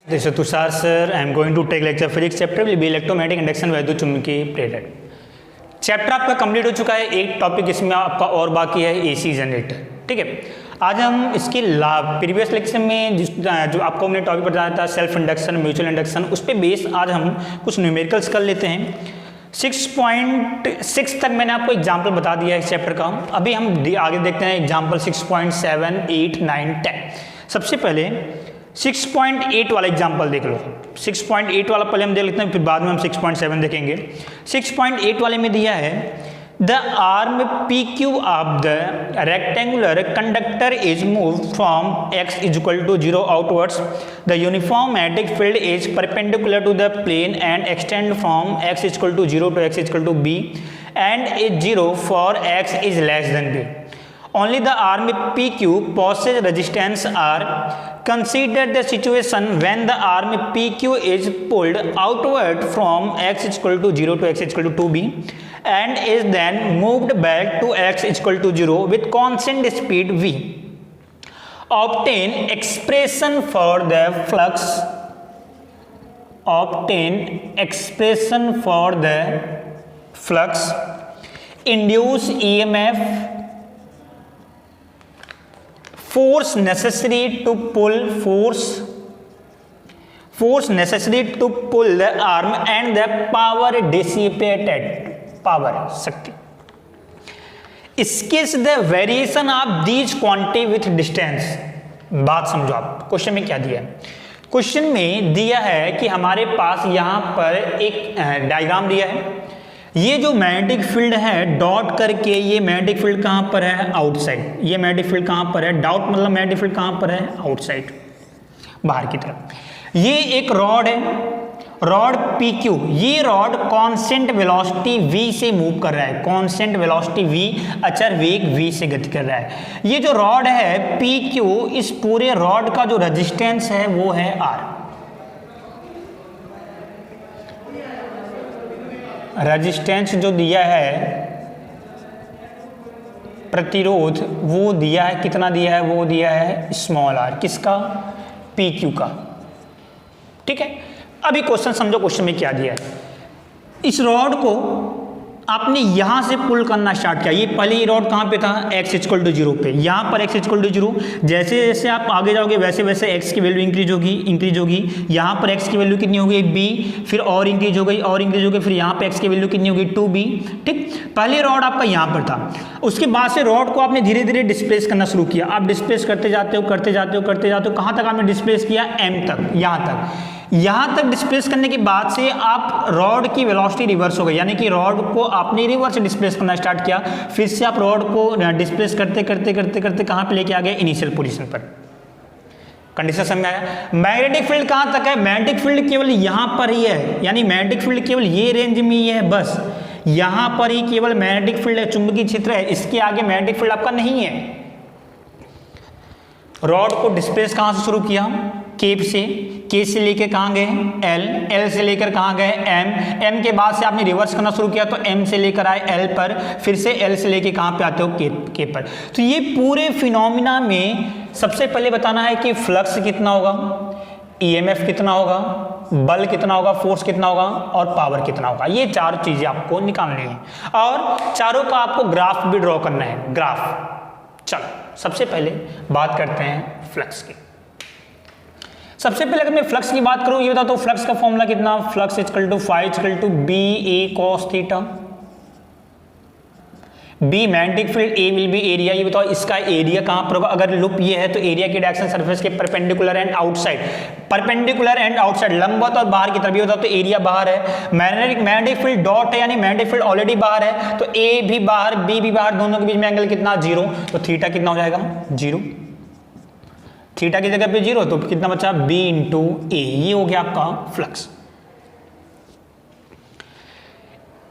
This is Tushar sir. I am going to take lecture physics chapter will be electromagnetic induction वैद्युत चुंबकीय प्रेरक। Chapter आपका complete हो चुका है, एक टॉपिक इसमें आपका और बाकी है एसी जनरेटर। ठीक है, आज हम इसके लाभ प्रीवियस लेक्चर में जो आपको हमने टॉपिक बताया था सेल्फ इंडक्शन म्यूचुअल इंडक्शन, उस पर बेस आज हम कुछ न्यूमेरिकल्स कर लेते हैं। 6.6 तक मैंने आपको एग्जाम्पल बता दिया है इस चैप्टर का। अभी हम आगे देखते हैं एग्जाम्पल 6.7, 8, 9, 10। सबसे पहले 6.8 वाला एग्जाम्पल देख लो। 6.8 वाला पहले हम देख लेते हैं, फिर बाद में हम 6.7 देखेंगे। 6.8 वाले में दिया है the arm P Q of the rectangular conductor is move from x equal to 0 outwards. The uniform magnetic field is perpendicular to the plane and extend from x equal to 0 to x equal to b and is 0 for x is less than b. Only the arm PQ possesses resistance R. Consider the situation when the arm PQ is pulled outward from x equal to 0 to x equal to 2b and is then moved back to x equal to 0 with constant speed v. Obtain expression for the flux. Obtain expression for the flux. Induce EMF. Force necessary to pull the arm and the power dissipated, power शक्ति. Sketch the variation of these quantity with distance. बात समझो आप, question में क्या दिया है। Question में दिया है कि हमारे पास यहाँ पर एक डायग्राम दिया है। ये जो मैग्नेटिक फील्ड है डॉट करके, ये मैग्नेटिक फील्ड कहाँ पर है, आउटसाइड। ये मैग्नेटिक फील्ड कहाँ पर है, डॉट मतलब मैग्नेटिक फील्ड कहाँ पर है, आउटसाइड, बाहर की तरफ। ये एक रॉड है, रॉड पी क्यू। ये रॉड कांस्टेंट वेलोसिटी v से मूव कर रहा है, कांस्टेंट वेलोसिटी v, अचर वेग v से गति कर रहा है। ये जो रॉड है पी क्यू, इस पूरे रॉड का जो रेजिस्टेंस है वो है r। रेजिस्टेंस जो दिया है, प्रतिरोध, वो दिया है, कितना दिया है, वो दिया है स्मॉल r, किसका, पी क्यू का। ठीक है, अभी क्वेश्चन समझो, क्वेश्चन में क्या दिया है। इस रॉड को आपने यहां से पुल करना स्टार्ट किया। ये पहले ये रॉड कहां पे था, x इक्वल टू 0 पे। यहां पर x इक्वल टू 0, जैसे जैसे आप आगे जाओगे वैसे वैसे x की वैल्यू इंक्रीज होगी। यहां पर x की वैल्यू कितनी होगी, b, फिर और इंक्रीज हो गई, फिर यहां पे x की वैल्यू कितनी होगी, 2b। ठीक, पहले रॉड आपका यहां पर था, उसके बाद से रॉड को आपने धीरे धीरे डिस्प्लेस करना शुरू किया। आप डिस्प्लेस करते जाते हो कहां तक आपने डिस्प्लेस किया, m तक, यहां तक डिस्प्लेस करने के बाद से आप रॉड की वेलोसिटी रिवर्स हो गई, यानी कि रॉड को आपने रिवर्स डिस्प्लेस करना स्टार्ट किया। फिर से आप रॉड को डिस्प्लेस करते कहां पे लेके आ गए, इनिशियल पोजीशन पर। कंडीशन समझ में आया। मैग्नेटिक फील्ड कहां तक है, मैग्नेटिक फील्ड केवल यहां पर ही है, यानी मैग्नेटिक फील्ड केवल ये रेंज में ही है, बस यहां पर ही केवल मैग्नेटिक फील्ड है, चुंबकीय क्षेत्र है, इसके आगे मैग्नेटिक फील्ड आपका नहीं है। रॉड को डिस्प्लेस कहां से शुरू किया, के से लेकर कहां गए, एल से लेकर कहां गए, एम के बाद से आपने रिवर्स करना शुरू किया, तो एम से लेकर आए एल पर, फिर से एल से लेकर कहां पे आते हो, के पर। तो ये पूरे फिनोमिना में सबसे पहले बताना है कि फ्लक्स कितना होगा, ईएमएफ कितना होगा, बल कितना होगा, फोर्स कितना होगा और पावर कितना होगा। ये चार चीजें आपको निकालनी है और चारों का आपको ग्राफ भी ड्रॉ करना है, ग्राफ। चलो सबसे पहले बात करते हैं फ्लक्स की। सबसे पहले अगर मैं फ्लक्स की बात करूं, ये बता तो फ्लक्स का फॉर्मूला कितना, flux equal to phi equal to B A cos theta. B magnetic field, A will be area. ये बताओ इसका एरिया कहां पर होगा, अगर लूप ये है तो एरिया की डायरेक्शन सरफेस के perpendicular and outside, perpendicular and outside, लंबवत और बाहर की तरफ। ये बताओ तो एरिया बाहर है, मैग्नेटिक फील्ड डॉट है, यानी मैग्नेटिक फील्ड ऑलरेडी बाहर है, तो ए भी बाहर बी भी बाहर, दोनों के बीच में एंगल कितना, 0, तो थीटा कितना हो जाएगा, 0। थीटा की जगह पे 0, तो कितना बचा, b इंटू ए। ये हो गया आपका फ्लक्स।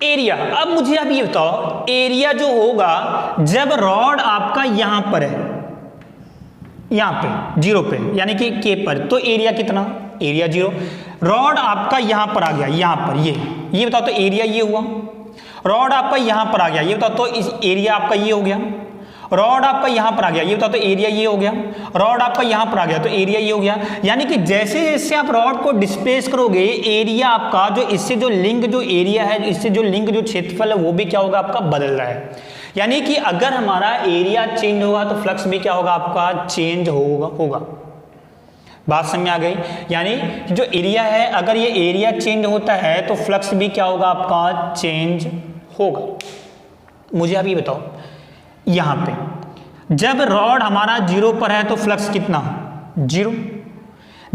एरिया, अब मुझे आप ये बताओ एरिया जो होगा जब रॉड आपका यहां पर है, यहां पे 0 पे, यानी कि के पर, तो एरिया कितना, एरिया 0। रॉड आपका यहां पर आ गया, यहां पर ये बताओ तो एरिया ये हुआ। रॉड आपका यहां पर आ गया, ये बताओ तो इस एरिया आपका ये हो गया। रॉड आपका यहां पर आ गया, ये बताओ तो एरिया ये हो गया, रॉड आपका यहां पर आ गया तो एरिया ये हो गया। यानी कि जैसे जैसे आप रॉड को डिस्प्लेस करोगे, एरिया आपका जो इससे जो लिंक जो एरिया है, इससे जो लिंक जो क्षेत्रफल है वो भी क्या होगा आपका बदल रहा है। यानी कि अगर हमारा एरिया चेंज होगा तो फ्लक्स भी क्या होगा आपका चेंज होगा। बात समझ में आ गई। यानी जो एरिया है, अगर ये एरिया चेंज होता है तो फ्लक्स भी क्या होगा आपका चेंज होगा। मुझे आप ये बताओ, यहां पे जब रॉड हमारा 0 पर है तो फ्लक्स कितना 0।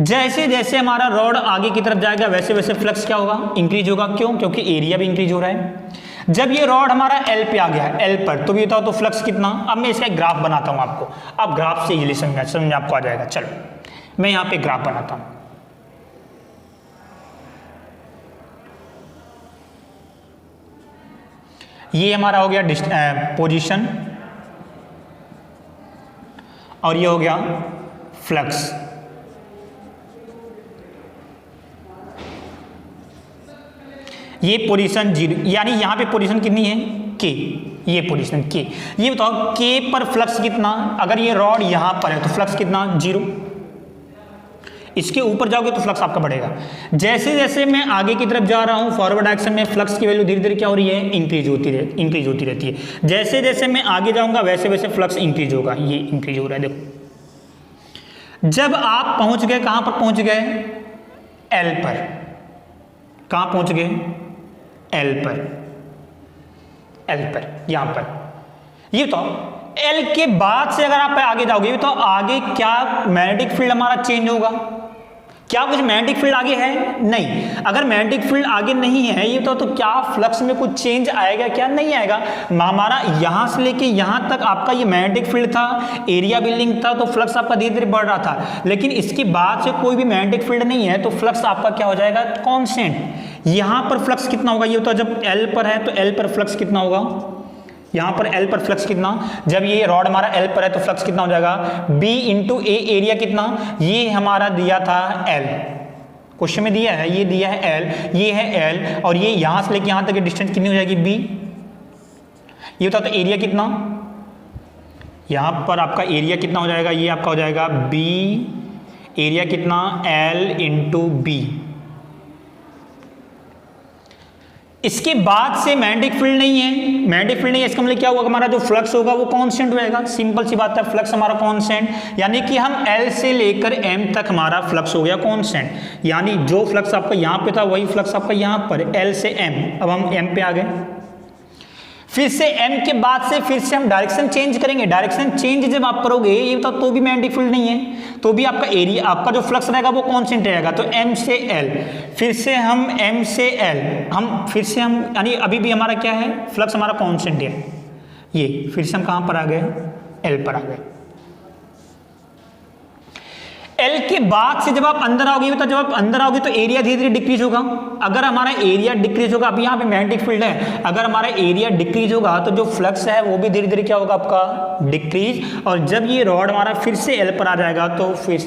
जैसे जैसे हमारा रॉड आगे की तरफ जाएगा वैसे वैसे फ्लक्स क्या होगा इंक्रीज होगा। क्यों? क्योंकि एरिया भी इंक्रीज हो रहा है। जब ये रॉड हमारा L पे आ गया है, L पर, तो ये बताओ तो फ्लक्स कितना। अब मैं इसका एक ग्राफ बनाता हूं आपको, अब ग्राफ से इजीली समझ आपको आ जाएगा। चलो मैं यहां पे ग्राफ बनाता हूं। ये हमारा हो गया पोजीशन और ये हो गया फ्लक्स। ये पोजीशन 0, यानी यहां पे पोजीशन कितनी है K, ये पोजीशन K। ये बताओ K पर फ्लक्स कितना। अगर ये रॉड यहां पर है तो फ्लक्स कितना 0। इसके ऊपर जाओगे तो फ्लक्स आपका बढ़ेगा। जैसे जैसे मैं आगे की तरफ जा रहा हूं फॉरवर्ड डायरेक्शन में, फ्लक्स की वैल्यू धीरे धीरे क्या हो रही है इंक्रीज होती रहती है। जैसे जैसे मैं आगे जाऊंगा वैसे वैसे फ्लक्स इंक्रीज होगा। ये इंक्रीज हो रहा है, देखो। जब आप पहुंच गए, कहां पर पहुंच गए L पर, कहां पहुंच गए L पर, यहां पर। ये तो L के बाद से अगर आप आगे जाओगे तो आगे क्या मैग्नेटिक फील्ड हमारा चेंज होगा। क्या कुछ मैग्नेटिक फील्ड आगे है? नहीं। अगर मैग्नेटिक फील्ड आगे नहीं है ये तो क्या फ्लक्स में कुछ चेंज आएगा? क्या नहीं आएगा। हमारा यहां से लेके यहां तक आपका ये मैग्नेटिक फील्ड था, एरिया बिल्डिंग था, तो फ्लक्स आपका धीरे धीरे बढ़ रहा था। लेकिन इसके बाद से कोई भी मैग्नेटिक फील्ड नहीं है तो फ्लक्स आपका क्या हो जाएगा कांस्टेंट। यहां पर फ्लक्स कितना होगा ये तो जब L पर है तो L पर फ्लक्स कितना होगा। यहां पर L पर फ्लक्स कितना, जब ये रॉड हमारा L पर है तो फ्लक्स कितना हो जाएगा B इंटू A। एरिया कितना, ये हमारा दिया था L, क्वेश्चन में दिया है, ये दिया है L, ये है L, और ये यहां से लेके यहां तक की डिस्टेंस कितनी हो जाएगी B। ये होता तो एरिया कितना, यहां पर आपका एरिया कितना हो जाएगा, ये आपका हो जाएगा B, एरिया कितना L इंटू B। इसके बाद से मैग्नेटिक फील्ड नहीं है, मैग्नेटिक फील्ड नहीं है, इसका मतलब क्या होगा हमारा जो फ्लक्स होगा वो कांस्टेंट रहेगा। सिंपल सी बात है, फ्लक्स हमारा कांस्टेंट, यानी कि हम L से लेकर M तक हमारा फ्लक्स हो गया कांस्टेंट। यानी जो फ्लक्स आपका यहां पे था वही फ्लक्स आपका यहां पर L से M। अब हम M पे आ गए, फिर से M के बाद से फिर से हम डायरेक्शन चेंज करेंगे। डायरेक्शन चेंज जब आप करोगे ये बता तो भी मैग्नेटिक फील्ड नहीं है तो भी आपका एरिया, आपका जो फ्लक्स रहेगा वो कांस्टेंट रहेगा। तो M से L, फिर से हम M से L, हम फिर से हम यानी अभी भी हमारा क्या है फ्लक्स हमारा कांस्टेंट है। ये फिर से हम कहां पर आ गए L पर आ गए। L के बाद से जब आप अंदर आओगे तो जब आप अंदर आओगे तो एरिया धीरे धीरे डिक्रीज होगा। अगर हमारा एरिया डिक्रीज होगा, अभी यहाँ पे मैग्नेटिक फील्ड है, अगर हमारा एरिया डिक्रीज होगा तो जो फ्लक्स है वो भी धीरे धीरे क्या होगा आपका डिक्रीज। और जब ये रॉड हमारा फिर से L पर आ जाएगा तो फिर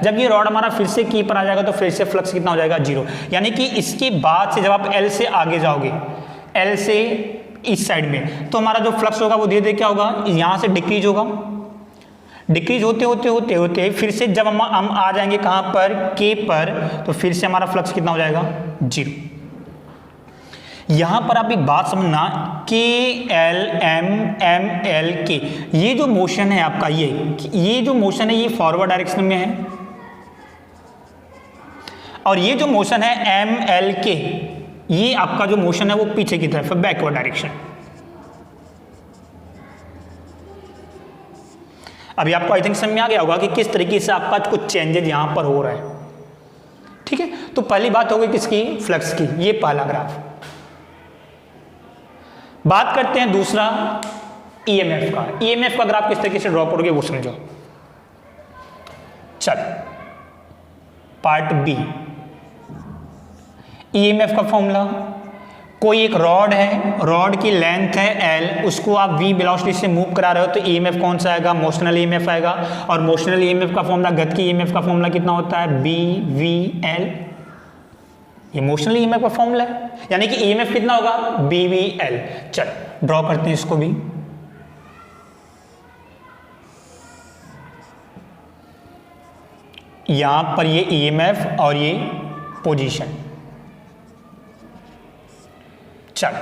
जब ये रॉड हमारा फिर से K पर आ जाएगा तो फिर से फ्लक्स कितना हो जाएगा 0। यानी कि इसके बाद से जब आप L से आगे जाओगे, L से इस साइड में, तो हमारा जो फ्लक्स होगा वो धीरे धीरे क्या होगा यहाँ से डिक्रीज होगा। डिक्रीज होते होते होते होते फिर से जब हम आ जाएंगे कहां पर K पर, तो फिर से हमारा फ्लक्स कितना हो जाएगा 0। यहां पर आप एक बात समझना, K L M M L K, ये जो मोशन है आपका, ये जो मोशन है ये फॉरवर्ड डायरेक्शन में है, और ये जो मोशन है M L K, ये आपका जो मोशन है वो पीछे की तरफ है, बैकवर्ड डायरेक्शन। अभी आपको आई थिंक समझ में आ गया होगा कि किस तरीके से आपका कुछ चेंजेज यहां पर हो रहा है। ठीक है, तो पहली बात हो गई किसकी, फ्लक्स की, ये पहला ग्राफ। बात करते हैं दूसरा ईएमएफ का। ईएमएफ का ग्राफ किस तरीके से ड्रॉ करोगे वो समझो। चल पार्ट बी, ईएमएफ का फॉर्मूला, कोई एक रॉड है, रॉड की लेंथ है L, उसको आप v वेलोसिटी से मूव करा रहे हो तो ईएमएफ कौन सा आएगा, मोशनल ईएमएफ आएगा। और मोशनल ईएमएफ का फॉर्मूला, गति की ईएमएफ का फॉर्मूला कितना होता है BVL, ये मोशनल ईएमएफ का फॉर्मूला है, यानी कि ईएमएफ कितना होगा BVL। चल ड्रॉ करते हैं इसको भी। यहां पर ये ईएमएफ और ये पोजीशन। चल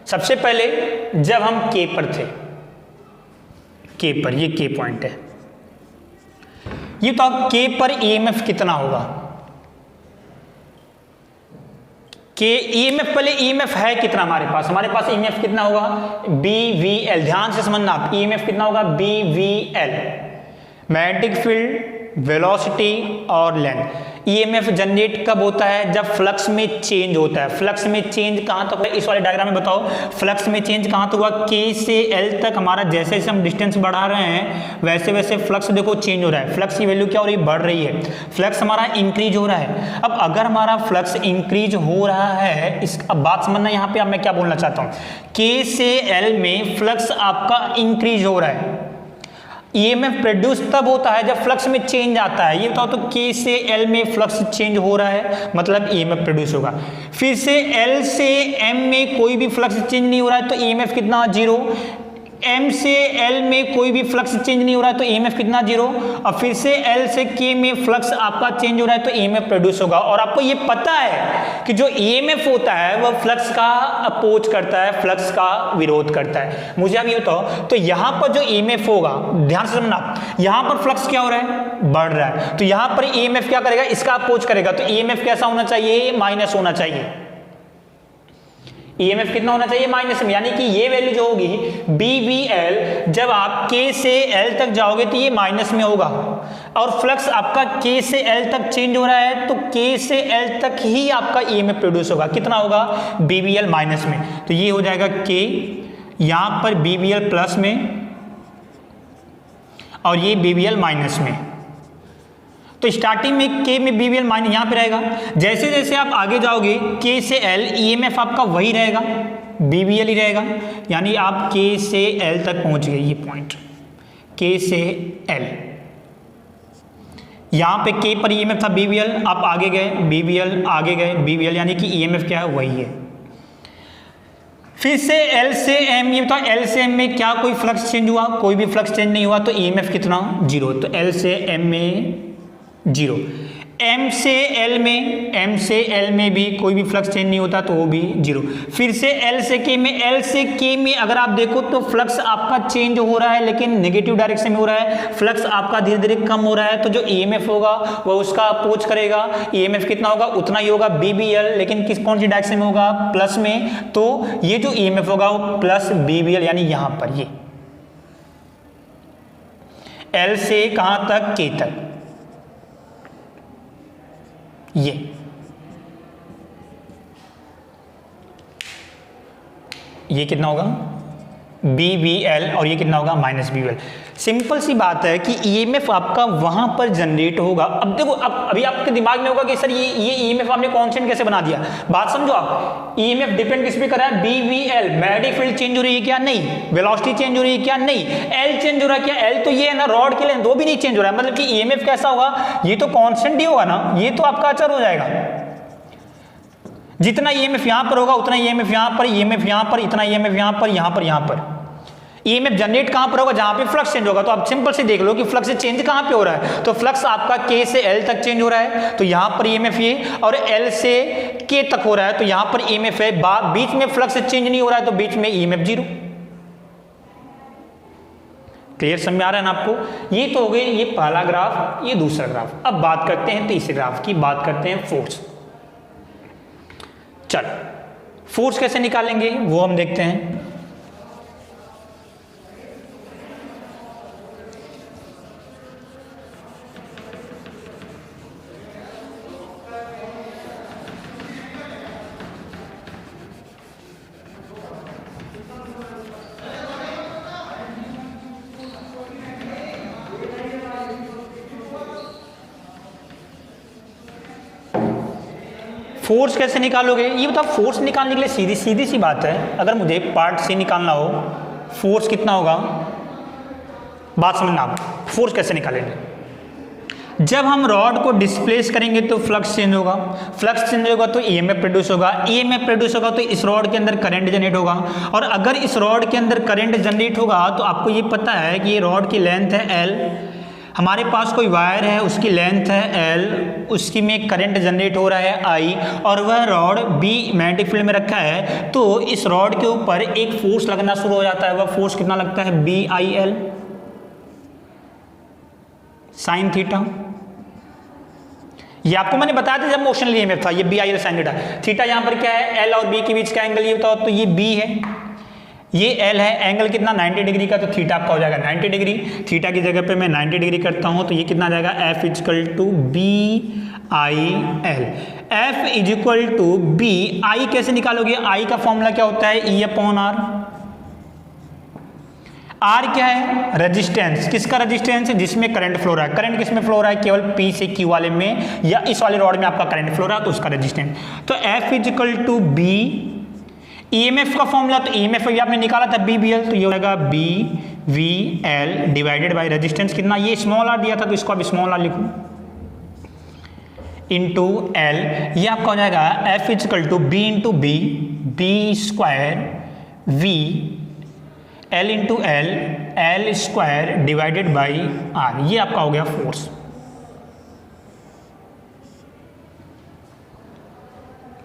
सबसे पहले जब हम के पर थे, के पर, ये के पॉइंट है, ये तो के पर ईएमएफ कितना होगा, के ईएमएफ, पहले ईएमएफ है कितना हमारे पास ईएमएफ कितना होगा, BVL, ध्यान से समझना आप, ईएमएफ कितना होगा, BVL, मैग्नेटिक फील्ड, वेलोसिटी और लेंथ। ईएमएफ जनरेट कब होता है, जब फ्लक्स में चेंज होता है। फ्लक्स में चेंज कहां तक, इस वाले डायग्राम में बताओ फ्लक्स में चेंज कहां तक हुआ, के से एल तक हमारा, जैसे जैसे हम डिस्टेंस बढ़ा रहे हैं वैसे वैसे फ्लक्स देखो चेंज हो रहा है, फ्लक्स की वैल्यू क्या हो रही है, बढ़ रही है, फ्लक्स हमारा इंक्रीज हो रहा है। अब अगर हमारा फ्लक्स इंक्रीज हो रहा है, इस अब बात समझना यहाँ पे, अब मैं क्या बोलना चाहता हूँ, के से एल में फ्लक्स आपका इंक्रीज हो रहा है, ईएमएफ प्रोड्यूस तब होता है जब फ्लक्स में चेंज आता है। ये बताओ तो के से एल में फ्लक्स चेंज हो रहा है, मतलब ईएमएफ प्रोड्यूस होगा। फिर से एल से एम में कोई भी फ्लक्स चेंज नहीं हो रहा है तो ईएमएफ कितना, जीरो। एम से एल में कोई भी फ्लक्स चेंज नहीं हो रहा है तो ईएमएफ कितना, जीरो। और फिर से एल से के में फ्लक्स आपका चेंज हो रहा है तो ईएमएफ प्रोड्यूस होगा। और आपको ये पता है कि जो ईएमएफ होता है वह फ्लक्स का अपोज करता है, फ्लक्स का विरोध करता है। मुझे आप ये बताओ, तो यहां पर जो ईएमएफ होगा, ध्यान से समझना, यहां पर फ्लक्स क्या हो रहा है, बढ़ रहा है, तो यहां पर ईएमएफ क्या करेगा, इसका अपोज करेगा। तो ईएमएफ कैसा होना चाहिए, माइनस होना चाहिए। ईएमएफ कितना होना चाहिए, माइनस में, यानी कि ये वैल्यू जो होगी BVL, जब आप K से L तक जाओगे तो ये माइनस में होगा। और फ्लक्स आपका K से L तक चेंज हो रहा है तो K से L तक ही आपका ईएमएफ प्रोड्यूस होगा। कितना होगा, BVL माइनस में, तो ये हो जाएगा K, यहां पर BVL प्लस में और ये BVL माइनस में। तो स्टार्टिंग में के में BVL माइनस यहां पे रहेगा, जैसे जैसे आप आगे जाओगे के से एल, ईएमएफ आपका वही रहेगा, BVL ही रहेगा, यानी आप के से एल तक पहुंच गए। ये पॉइंट के से एल, यहां पे के पर ईएमएफ था BVL, आप आगे गए BVL, आगे गए BVL, यानी कि ईएमएफ क्या है, वही है। फिर से एल से एम, ये बताओ एल से एम में क्या कोई फ्लक्स चेंज हुआ, कोई भी फ्लक्स चेंज नहीं हुआ तो ईएमएफ कितना, जीरो। तो एल से एम में जीरो। एम से एल में भी कोई भी फ्लक्स चेंज नहीं होता तो वो भी जीरो। फिर से एल से के में अगर आप देखो तो फ्लक्स आपका चेंज हो रहा है लेकिन नेगेटिव डायरेक्शन में हो रहा है, फ्लक्स आपका धीरे धीरे कम हो रहा है, तो जो ईएमएफ होगा वह उसका अपोज करेगा। ईएमएफ कितना होगा, उतना ही होगा BVL, लेकिन कौन सी डायरेक्शन में होगा, प्लस में। तो ये जो ईएमएफ होगा वो प्लस BVL, यानी यहां पर ये एल से कहां तक, के तक, ये कितना होगा, BVL, और ये कितना होगा, माइनस BVL। सिंपल सी बात है कि ईएमएफ आपका वहां पर जनरेट होगा। अब देखो, अब अभी आपके दिमाग में होगा कि सर ये ईएमएफ आपने कांस्टेंट कैसे बना दिया। बात समझो आप, ईएमएफ डिपेंड किस पे कर रहा है, BVL, मैग्नेटिक फील्ड चेंज हो रही है क्या, नहीं, वेलोसिटी चेंज हो रही है क्या, नहीं, एल चेंज हो रहा है क्या, एल तो ये है ना रॉड के लेंथ, वो भी नहीं चेंज हो रहा है, मतलब कि ईएमएफ कैसा होगा, ये तो कांस्टेंट ही होगा ना, ये तो आपका अचर हो जाएगा। जितना ईएमएफ यहां पर होगा उतना ईएमएफ यहां पर, ईएमएफ यहां पर, इतना ईएमएफ यहां पर, यहां पर। ईएमएफ जनरेट कहां पर होगा, जहां पे फ्लक्स चेंज होगा। तो आप सिंपल से देख लो कि फ्लक्स चेंज कहां पे हो रहा है, तो फ्लक्स आपका के से एल तक चेंज हो रहा है, तो यहां पर ईएमएफ ये, और एल से के तक हो रहा है तो यहां पर ईएमएफ है, बीच में फ्लक्स चेंज नहीं हो रहा है तो बीच में ईएमएफ जीरो। क्लियर समझ में आ रहा है ना आपको। ये तो हो गई ये पहला ग्राफ, ये दूसरा ग्राफ। अब बात करते हैं तीसरे ग्राफ की, बात करते हैं फोर्स। चल फोर्स कैसे निकालेंगे वो हम देखते हैं। फोर्स कैसे निकालोगे, ये बताओ। फोर्स निकालने के लिए सीधी सी बात है, अगर मुझे पार्ट से निकालना हो फोर्स कितना होगा, बात समझना आप। फोर्स कैसे निकालेंगे, जब हम रॉड को डिस्प्लेस करेंगे तो फ्लक्स चेंज होगा, फ्लक्स चेंज होगा तो ईएमएफ प्रोड्यूस होगा, ईएमएफ प्रोड्यूस होगा तो इस रॉड के अंदर करंट जनरेट होगा, और अगर इस रॉड के अंदर करंट जनरेट होगा तो आपको ये पता है कि ये रॉड की लेंथ है L, हमारे पास कोई वायर है, उसकी लेंथ है L, उसकी में करंट जनरेट हो रहा है I, और वह रॉड B मैग्नेटिक फील्ड में रखा है, तो इस रॉड के ऊपर एक फोर्स लगना शुरू हो जाता है। वह फोर्स कितना लगता है? BIL sine theta. ये आपको मैंने बताया था जब मोशनल ईएमएफ था, ये BIL साइन थीटा। थीटा यहाँ पर क्या है? L और B के बीच का एंगल ये बताओ, तो ये B है, ये L है, एंगल कितना 90 डिग्री का, तो थीटा आपका हो जाएगा 90 डिग्री। थीटा की जगह पे मैं 90 डिग्री करता हूं, तो ये कितना आ जाएगा? F equal to BIL। F equal to B, I कैसे निकालोगे? I का फॉर्मूला क्या होता है? E upon R। R क्या है? रेजिस्टेंस। किसका रेजिस्टेंस है? जिसमें करंट फ्लो रहा है। करंट किसमें फ्लो रहा है? केवल P से Q वाले में, या इस वाले रॉड में आपका करंट फ्लो रहा है, तो उसका रेजिस्टेंस। तो F equal to B, EMF का फॉर्मूला, तो ईएमएफ भी आपने निकाला था BBL, तो ये हो जाएगा BVL डिवाइडेड बाय रेजिस्टेंस कितना? ये स्मॉल r दिया था, तो इसको अब स्मॉल r लिखूं इनटू L। ये आपका हो जाएगा F equal to B into B square V L into L square divided by R। ये आपका हो गया फोर्स।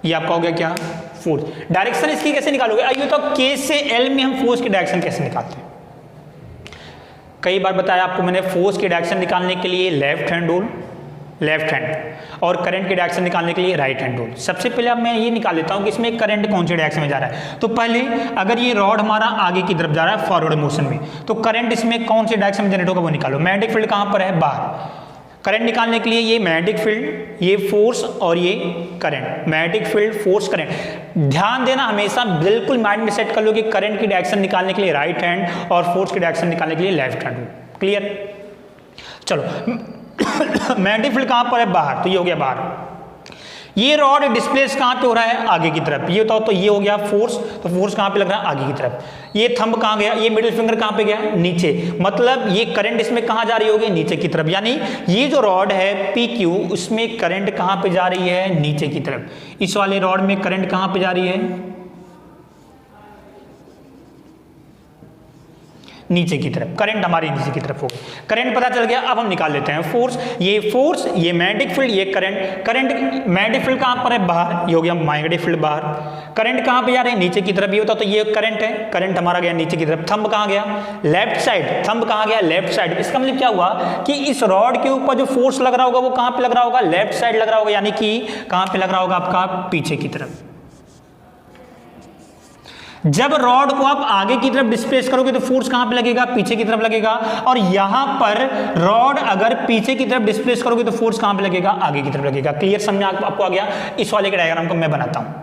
ये आपका हो गया क्या? फोर्स। डायरेक्शन इसकी कैसे निकालोगे? आइए तो K से L में हम फोर्स की डायरेक्शन कैसे निकालते हैं? कई बार बताया आपको मैंने, फोर्स की डायरेक्शन निकालने के लिए left hand rule, left hand, और करंट की डायरेक्शन निकालने के लिए राइट हैंड रूल। सबसे पहले अब मैं ये निकाल लेता हूँ कि इसमें करंट कौन सी डायरेक्शन में जा रहा है। तो पहले अगर ये रॉड हमारा आगे की तरफ जा रहा है फॉरवर्ड मोशन में, तो करंट इसमें कौन सी डायरेक्शन में जनरेट होगा वो निकालो। मैग्नेटिक फील्ड कहाँ पर है? बाहर। करंट निकालने के लिए ये मैग्नेटिक फील्ड, ये फोर्स और ये current. Magnetic field, force, current. ध्यान देना, हमेशा बिल्कुल माइंड में सेट कर लो कि करंट की डायरेक्शन निकालने के लिए राइट हैंड और फोर्स की डायरेक्शन निकालने के लिए लेफ्ट हैंड। क्लियर? चलो, मैग्नेटिक फील्ड कहां पर है? बाहर, तो ये हो गया बाहर। ये रॉड डिस्प्लेस कहां पे हो रहा है? आगे की तरफ। ये बताओ, तो ये हो गया फोर्स, तो फोर्स कहां पे लग रहा है? आगे की तरफ। ये थंब कहां गया? ये मिडिल फिंगर कहां पे गया? नीचे। मतलब ये करंट इसमें कहां जा रही होगी? नीचे की तरफ। यानी ये जो रॉड है PQ, उसमें करंट कहां पे जा रही है? नीचे की तरफ। इस वाले रॉड में करंट कहां पे जा रही है? नीचे की तरफ। करंट हमारी नीचे की तरफ होगी। करंट पता चल गया। अब हम निकाल लेते हैं फोर्स। ये मैग्नेटिक फील्ड, ये करंट। करंट मैग्नेटिक फील्ड कहां पर है? बाहर। ये हो गया मैग्नेटिक फील्ड बाहर। करंट कहां पे जा रहे हैं? नीचे की तरफ। ये होता तो ये करंट है, करंट हमारा गया नीचे की तरफ। थंब कहां गया? Left side. थंब कहां गया? Left side. इसका मतलब क्या हुआ कि इस रॉड के ऊपर जो फोर्स लग रहा होगा वो कहां पे लग रहा होगा? लेफ्ट साइड लग रहा होगा। यानी कि कहां पे लग रहा होगा? आपका पीछे की तरफ। जब रॉड को आप आगे की तरफ डिस्प्लेस करोगे तो फोर्स कहां पे लगेगा? पीछे की तरफ लगेगा। और यहां पर रॉड अगर पीछे की तरफ डिस्प्लेस करोगे तो फोर्स कहां पे लगेगा? आगे की तरफ लगेगा। क्लियर? समझ आपको आ गया? इस वाले के डायग्राम को मैं बनाता हूं।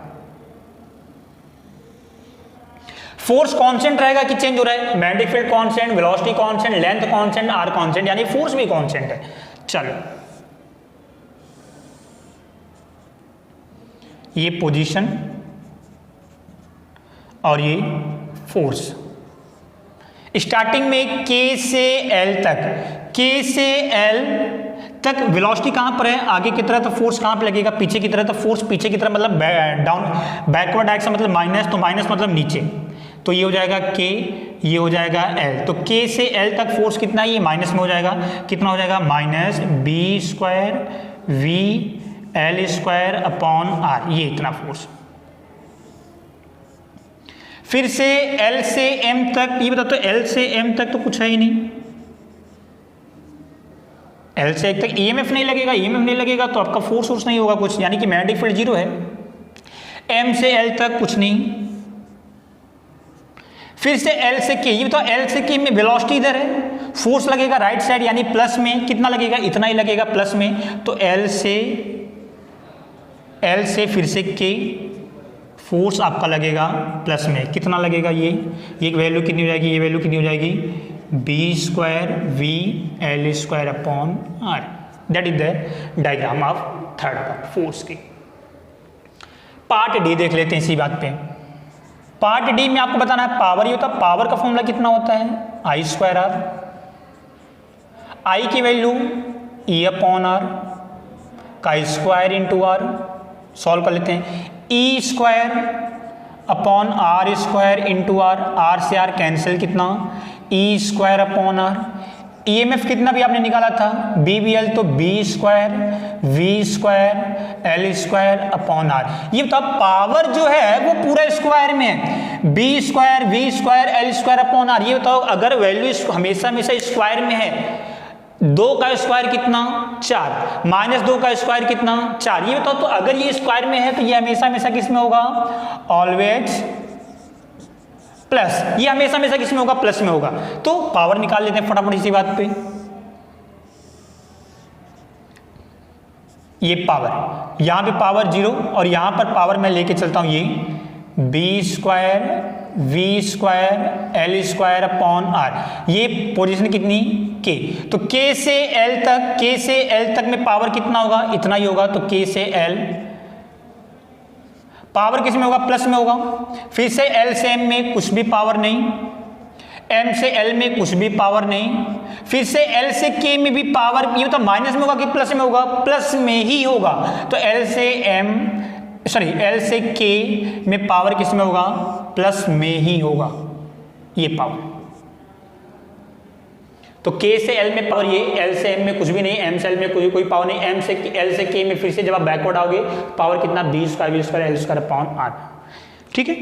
फोर्स कांस्टेंट रहेगा कि चेंज हो रहा है? Magnetic field constant, velocity constant, length constant, R constant, यानी फोर्स भी कांस्टेंट है। चलो, ये पोजीशन और ये फोर्स। स्टार्टिंग में K से L तक, K से L तक वेलोसिटी कहां पर है? आगे की तरफ। तो फोर्स कहां पे लगेगा? पीछे की तरफ। तो फोर्स पीछे की तरफ मतलब डाउन, बैकवर्ड डायरेक्शन मतलब माइनस, तो माइनस मतलब नीचे। तो ये हो जाएगा K, ये हो जाएगा L। तो K से L तक फोर्स कितना है? ये माइनस में हो जाएगा। कितना हो जाएगा? Minus B square VL square upon R। ये इतना फोर्स। फिर से L से M तक, ये बता, तो L से M तक तो कुछ है ही नहीं। L से M तक EMF नहीं लगेगा, EMF नहीं लगेगा तो आपका फोर्स नहीं होगा कुछ, यानी कि मैग्नेटिक फील्ड 0 है। M से L तक कुछ नहीं। फिर से L से K, ये बताओ L से K में वेलोसिटी इधर है, फोर्स लगेगा राइट साइड यानी प्लस में। कितना लगेगा? इतना ही लगेगा प्लस में। तो L से फिर से K, फोर्स आपका लगेगा प्लस में। कितना लगेगा? ये वैल्यू कितनी हो जाएगी? ये वैल्यू कितनी हो जाएगी? B square VL square upon R। That is the diagram of third part, force की। पार्ट डी देख लेते हैं इसी बात पे। पार्ट डी में आपको बताना है पावर। ये होता है, पावर का फॉर्मूला कितना होता है? I square R। I की वैल्यू E अपॉन R का स्क्वायर इंटू R। सॉल्व कर लेते हैं। E square upon R square into R। R से R कैंसिल, कितना? E square upon R। EMF कितना भी आपने निकाला था BBL, तो B square V square L square upon R। ये बताओ पावर जो है वो पूरा स्क्वायर में है, B square V square L square upon R। ये बताओ अगर वैल्यू हमेशा हमेशा स्क्वायर में है, 2 का स्क्वायर कितना 4, -2 का स्क्वायर कितना 4। ये बताओ तो अगर ये स्क्वायर में है तो ये हमेशा हमेशा किस में होगा, ऑलवेज प्लस। ये हमेशा हमेशा किस में होगा, प्लस में होगा। तो पावर निकाल लेते हैं फटाफट इसी बात पे। ये पावर, यहां पे पावर 0 और यहां पर पावर मैं लेके चलता हूं ये B square V square L square upon R। ये पोजीशन कितनी K, तो K से L तक में पावर कितना होगा, इतना ही होगा। तो K से L पावर किस में होगा, प्लस में होगा। फिर से L से M में कुछ भी पावर नहीं, M से L में कुछ भी पावर नहीं, फिर से L से K में भी पावर, ये तो माइनस में होगा कि प्लस में होगा, प्लस में ही होगा। तो L से K में पावर किस में होगा, प्लस में ही होगा ये पावर। तो K से L में पावर ये, L से M में कुछ भी नहीं, M से L में कोई पावर नहीं, M से L से K में फिर से जब आप बैकवर्ड आओगे पावर कितना, B square V square L square upon R। ठीक है,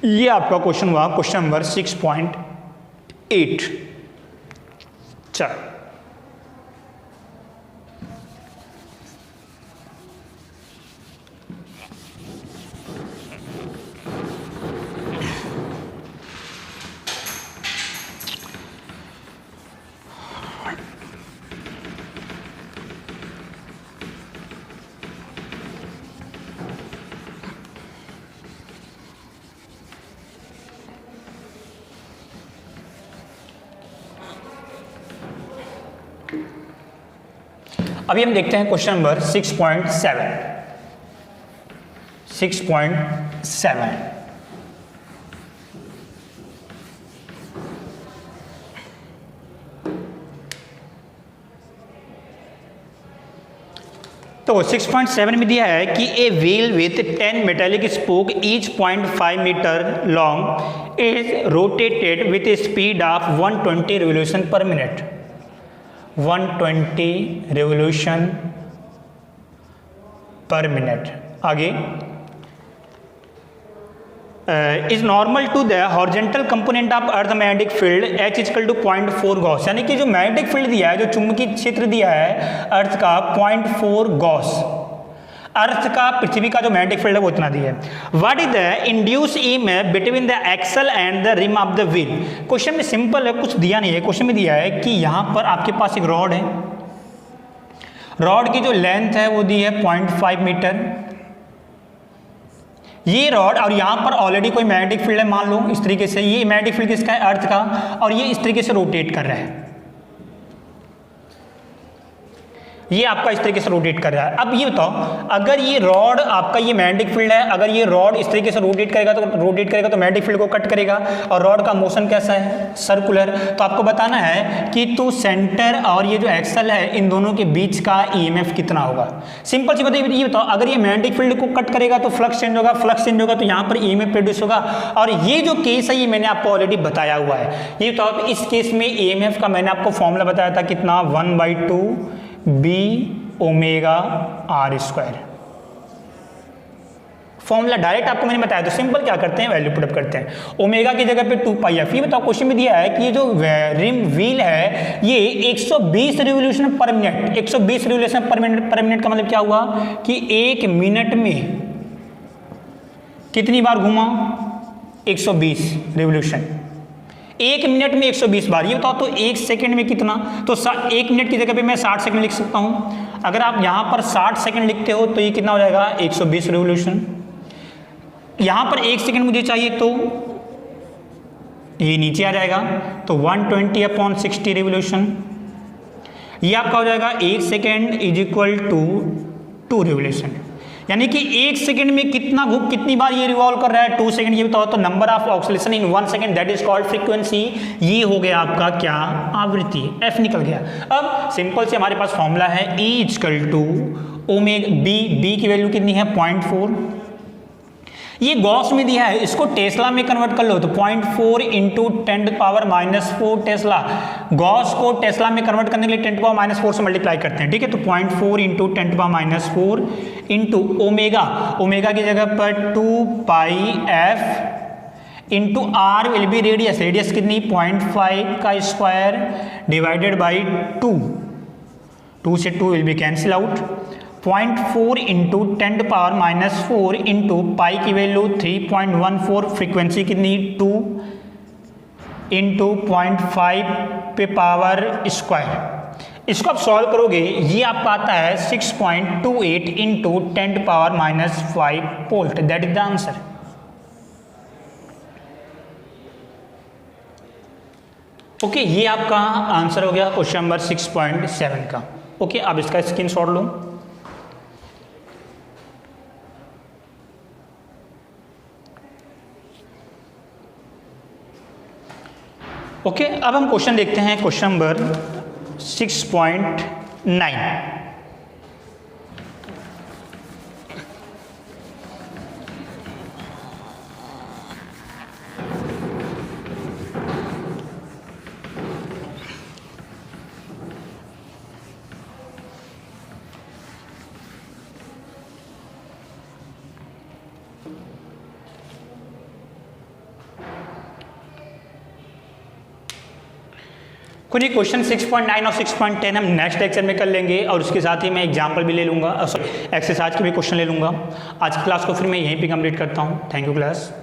ये आपका क्वेश्चन हुआ क्वेश्चन नंबर 6.8। चलो अभी हम देखते हैं क्वेश्चन नंबर 6.7। तो 6.7 में दिया है कि a wheel with 10 metallic spoke each 0.5 metre long is rotated with a speed of 120 revolution per minute. 120 revolution per minute. आगे is normal to the horizontal component of earth magnetic field H equal to 0.4 gauss. यानी कि जो magnetic field दिया है, जो चुंबकीय क्षेत्र दिया है अर्थ का 0.4 गॉस, अर्थ का पृथ्वी का जो मैग्नेटिक फील्ड है वो इतना दिया है। What is the induce EMF between the axle and the rim of the wheel. Question में सिंपल है, कुछ दिया नहीं है। क्वेश्चन में दिया है कि यहां पर आपके पास एक रॉड है, रॉड की जो लेंथ है वो दी है 0.5 मीटर। ये रॉड और यहां पर ऑलरेडी कोई मैग्नेटिक फील्ड है, मान लो इस तरीके से, ये मैग्नेटिक फील्ड किसका है, अर्थ का, और ये इस तरीके से रोटेट कर रहा है, ये आपका इस तरीके से रोटेट कर रहा है। अब ये बताओ अगर ये रॉड आपका, ये मैग्नेटिक फील्ड है, अगर ये रॉड इस तरीके से रोटेट करेगा तो मैग्नेटिक फील्ड को कट करेगा, और रॉड का मोशन कैसा है, सर्कुलर। तो आपको बताना है कि तो सेंटर और ये जो एक्सल है इन दोनों के बीच का ईएमएफ कितना होगा। सिंपल सी बताइए, ये बताओ अगर ये मैग्नेटिक फील्ड को कट करेगा तो फ्लक्स चेंज होगा, फ्लक्स चेंज होगा तो यहाँ पर ईएमएफ प्रोड्यूस होगा। और ये जो केस है ये मैंने आपको ऑलरेडी बताया हुआ है। ये बताओ इस केस में ईएमएफ का मैंने आपको फॉर्मूला बताया था कितना, 1/2 B omega R square. Formula direct आपको मैंने बताया। तो सिंपल क्या करते हैं, वैल्यू पुटअप करते हैं। ओमेगा की जगह पे 2πf। ये बताओ क्वेश्चन में दिया है कि ये जो रिम व्हील है ये 120 revolution per minute, 120 revolution per minute का मतलब क्या हुआ कि 1 मिनट में कितनी बार घूमा, 120 रिवोल्यूशन। 1 मिनट में 120 बार। ये बताओ तो 1 सेकंड में कितना, तो 1 मिनट की जगह पे मैं 60 सेकंड लिख सकता हूं। अगर आप यहां पर 60 सेकंड लिखते हो तो ये कितना हो जाएगा, 120 रिवोल्यूशन। यहां पर 1 सेकंड मुझे चाहिए तो ये नीचे आ जाएगा, तो 120/60 रिवोल्यूशन। ये आपका हो जाएगा 1 second is equal to 2 revolution. यानी कि 1 सेकंड में कितनी बार ये रिवॉल्व कर रहा है, 2 सेकंड। ये बताओ तो number of oscillation in 1 second, that is called frequency. ये हो गया आपका क्या, आवृत्ति। F निकल गया। अब सिंपल से हमारे पास फॉर्मूला है E equal to omega B की वैल्यू कितनी है, 0.4। ये गॉस में दिया है, इसको टेस्ला में कन्वर्ट कर लो तो 0.4 इंटू 10⁻⁴ टेस्ला। गॉस को टेस्ला में कन्वर्ट करने के लिए 10⁻⁴ से मल्टीप्लाई करते हैं, ठीक है। तो 0.4 इंटू 10⁻⁴ इंटू ओमेगा, ओमेगा की जगह पर 2πf into r will be radius, radius कितनी 0.5 का स्क्वायर डिवाइडेड बाई 2 से 2 will be cancel out. 0.4 into 10⁻⁴ into pi की वैल्यू 3.14, फ्रीक्वेंसी कितनी 2 इंटू 0.5 पे पावर स्क्वायर। इसको आप सॉल्व करोगे, ये आपका आता है 6.28 into 10⁻⁵ volt, that is the answer. Okay, ये आपका आंसर हो गया क्वेश्चन नंबर 6.7 का। ओके, अब इसका स्क्रीनशॉट लो। ओके, अब हम क्वेश्चन देखते हैं, क्वेश्चन नंबर 6.9। कुछ क्वेश्चन 6.9 और 6.10 हम नेक्स्ट लेक्चर में कर लेंगे, और उसके साथ ही मैं एग्जाम्पल भी ले लूँगा, एक्सरसाइज के भी क्वेश्चन ले लूँगा। आज की क्लास को फिर मैं यहीं पे कंप्लीट करता हूँ। Thank you class.